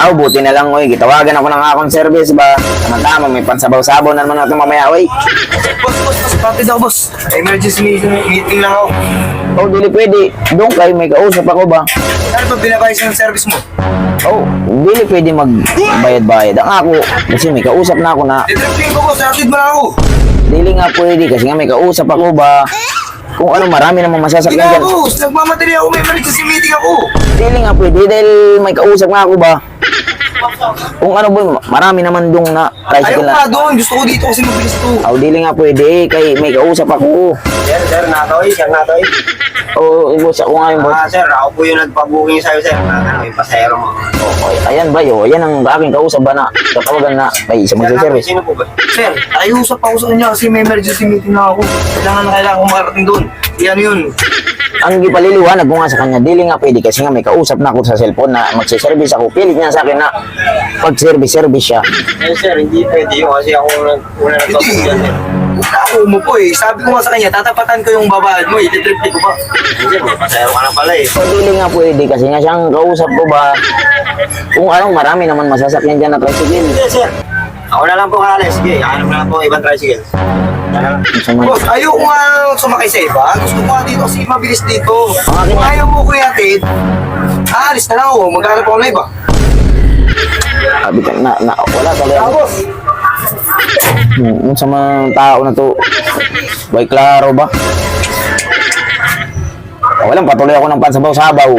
Aw, buti na lang, oy. Gitawagan ako ng akong service ba? Tama-tama, may pansabaw-sabaw na naman natin mamaya, oy. Boss, bakit daw, boss? Emergency meeting lang ako. Oh, dili pwede. Doon kayo, may kausap ako ba? Ano ba binabayos ng service mo? Oh, dili pwede magbayad-bayad. Ang ako, kasi may kausap na ako na, Titripping ko, boss. Atid mo na ako. dili nga pwede kasi nga may kausap ako ba? Kung ano, marami namang Hindi masasakyan nga, dyan. boss. Nagmamadali ako. May emergency meeting ako. Dili nga pwede dahil may kausap nga ako ba? Kung ano ba, marami naman dong na Ayaw tricycle ko na. nga doon. Gusto ko dito kasi mabilis to. Oh, dili nga pwede kay may kausap ako. Sir, natoy. Sir, natoy. Oh, boss, ako nga yung boss. Sir, ako po yung nagpa-booking sa'yo, sir. Yung pasahero mo. Okay, ayan ba yo? Ayan ang aking kausap ba na tatawagan na may isa magsiservice. Sino po ba? Sir, ayusap ako sa kanya kasi may emergency meeting na ako. Kailangan ko makarating doon. Yan yun. Ang gipaliliwanag ko nga sa kanya, dili nga pwede kasi nga may kausap na ako sa cellphone na magsiservice ako. Pilit niya sa akin na pag-service siya. Sir, hindi pwede yun kasi ako una nagpapagyan, sir. Ako mo po eh. Sabi ko nga sa kanya, tatapatan ko yung babayad mo. Ititripli ko ba? Sir, may pasahero ka na pala eh. O dili nga pwede kasi nga siyang kausap ko ba. Kung anong marami naman masasakyan dyan na tricycle. Hindi, sir. Ako na lang po kaalis. Sige, hanap na lang po ibang tricycle. Boss, ayoko nga sumakay sa iba. Gusto ko nga dito kasi mabilis dito. Kung ayaw mo kuya Ted, aalis na lang ako. Maghanap ako na iba. Sabi ka na wala talaga. Boss. Sa mga tao na to, bay klaro ba? Walang patuloy ako ng pansabaw-sabaw.